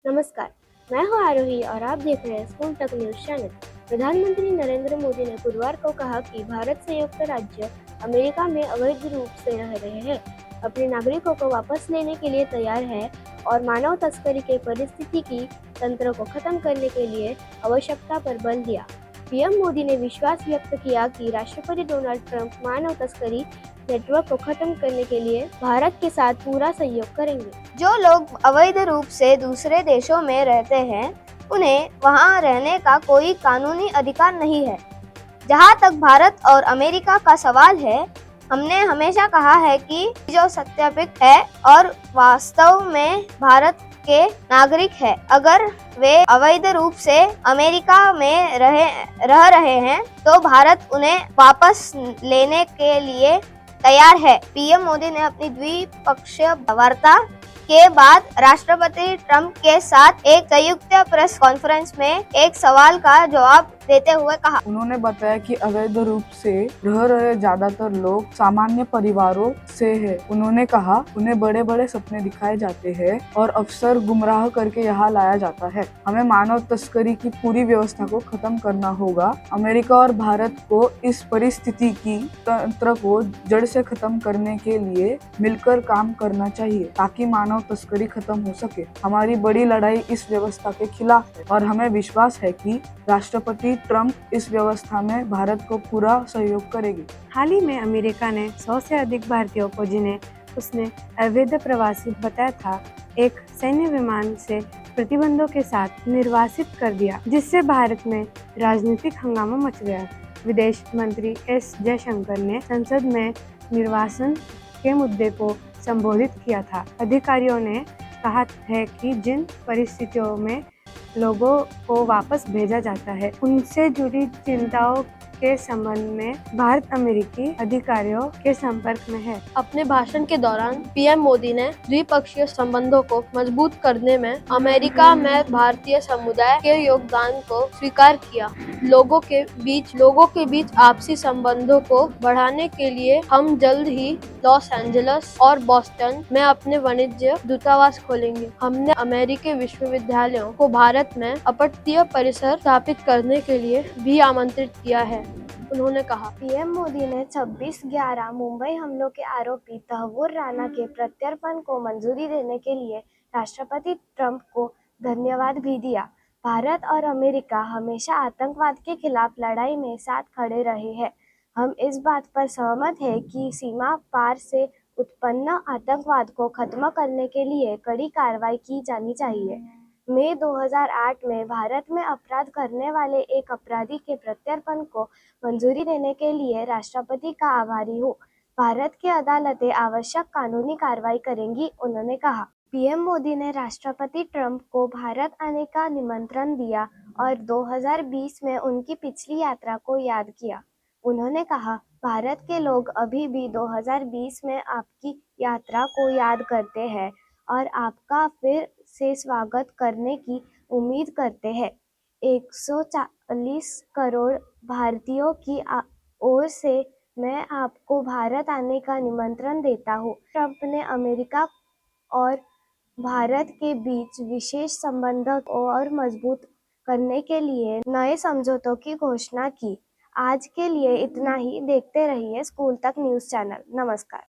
नमस्कार, मैं हूं आरोही और आप देख रहे हैं स्कूल तक न्यूज चैनल। प्रधानमंत्री नरेंद्र मोदी ने गुरुवार को कहा कि भारत संयुक्त राज्य अमेरिका में अवैध रूप से रह रहे हैं, अपने नागरिकों को वापस लेने के लिए तैयार है और मानव तस्करी के पारिस्थितिकी तंत्र को खत्म करने के लिए आवश्यकता पर बल दिया। पीएम मोदी ने विश्वास व्यक्त किया कि राष्ट्रपति डोनाल्ड ट्रंप मानव तस्करी नेटवर्क को खत्म करने के लिए भारत के साथ पूरा सहयोग करेंगे। जो लोग अवैध रूप से दूसरे देशों में रहते हैं, उन्हें वहां रहने का कोई कानूनी अधिकार नहीं है। जहां तक भारत और अमेरिका का सवाल है, हमने हमेशा कहा है कि जो सत्यापित है और वास्तव में भारत के नागरिक है, अगर वे अवैध रूप से अमेरिका में रह रहे हैं, तो भारत उन्हें वापस लेने के लिए तैयार है। पीएम मोदी ने अपनी द्विपक्षीय वार्ता के बाद राष्ट्रपति ट्रंप के साथ एक संयुक्त प्रेस कॉन्फ्रेंस में एक सवाल का जवाब देते हुए कहा। उन्होंने बताया कि अवैध रूप से रह रहे ज्यादातर लोग सामान्य परिवारों से हैं। उन्होंने कहा, उन्हें बड़े बड़े सपने दिखाए जाते हैं और अफसर गुमराह करके यहाँ लाया जाता है। हमें मानव तस्करी की पूरी व्यवस्था को खत्म करना होगा। अमेरिका और भारत को इस परिस्थिति की तंत्र को जड़ से खत्म करने के लिए मिलकर काम करना चाहिए ताकि मानव तस्करी खत्म हो सके। हमारी बड़ी लड़ाई इस व्यवस्था के खिलाफ है और हमें विश्वास है कि राष्ट्रपति ट्रंप इस व्यवस्था में भारत को पूरा सहयोग करेगी। हाल ही में अमेरिका ने 100 से अधिक भारतीयों को, जिन्हें उसने अवैध प्रवासी बताया था, एक सैन्य विमान से प्रतिबंधों के साथ निर्वासित कर दिया, जिससे भारत में राजनीतिक हंगामा मच गया। विदेश मंत्री एस जयशंकर ने संसद में निर्वासन के मुद्दे को संबोधित किया था। अधिकारियों ने कहा है कि जिन परिस्थितियों में लोगों को वापस भेजा जाता है, उनसे जुड़ी चिंताओं के संबंध में भारत अमेरिकी अधिकारियों के संपर्क में है। अपने भाषण के दौरान पीएम मोदी ने द्विपक्षीय संबंधों को मजबूत करने में अमेरिका में भारतीय समुदाय के योगदान को स्वीकार किया। लोगों के बीच आपसी संबंधों को बढ़ाने के लिए हम जल्द ही लॉस एंजल्स और बोस्टन में अपने वाणिज्य दूतावास खोलेंगे। हमने अमेरिकी विश्वविद्यालयों को भारत में अपतटीय परिसर स्थापित करने के लिए भी आमंत्रित किया है, उन्होंने कहा। पीएम मोदी ने 26/11 मुंबई हमलों के आरोपी तहव्वुर राणा के प्रत्यर्पण को मंजूरी देने के लिए राष्ट्रपति ट्रंप को धन्यवाद भी दिया। भारत और अमेरिका हमेशा आतंकवाद के खिलाफ लड़ाई में साथ खड़े रहे हैं। हम इस बात पर सहमत हैं कि सीमा पार से उत्पन्न आतंकवाद को खत्म करने के लिए कड़ी कार्रवाई की जानी चाहिए। मई 2008 में भारत में अपराध करने वाले एक अपराधी के प्रत्यर्पण को मंजूरी देने के लिए राष्ट्रपति का आभारी हूँ। भारत की अदालतें आवश्यक कानूनी कार्रवाई करेंगी, उन्होंने कहा। पीएम मोदी ने राष्ट्रपति ट्रंप को भारत आने का निमंत्रण दिया और 2020 में उनकी पिछली यात्रा को याद किया। उन्होंने कहा, भारत के लोग अभी भी 2020 में आपकी यात्रा को याद करते हैं और आपका फिर से स्वागत करने की उम्मीद करते हैं। 140 करोड़ भारतीयों की ओर से मैं आपको भारत आने का निमंत्रण देता हूँ। ट्रंप ने अमेरिका और भारत के बीच विशेष संबंध और मजबूत करने के लिए नए समझौतों की घोषणा की। आज के लिए इतना ही। देखते रहिए स्कूल तक न्यूज चैनल। नमस्कार।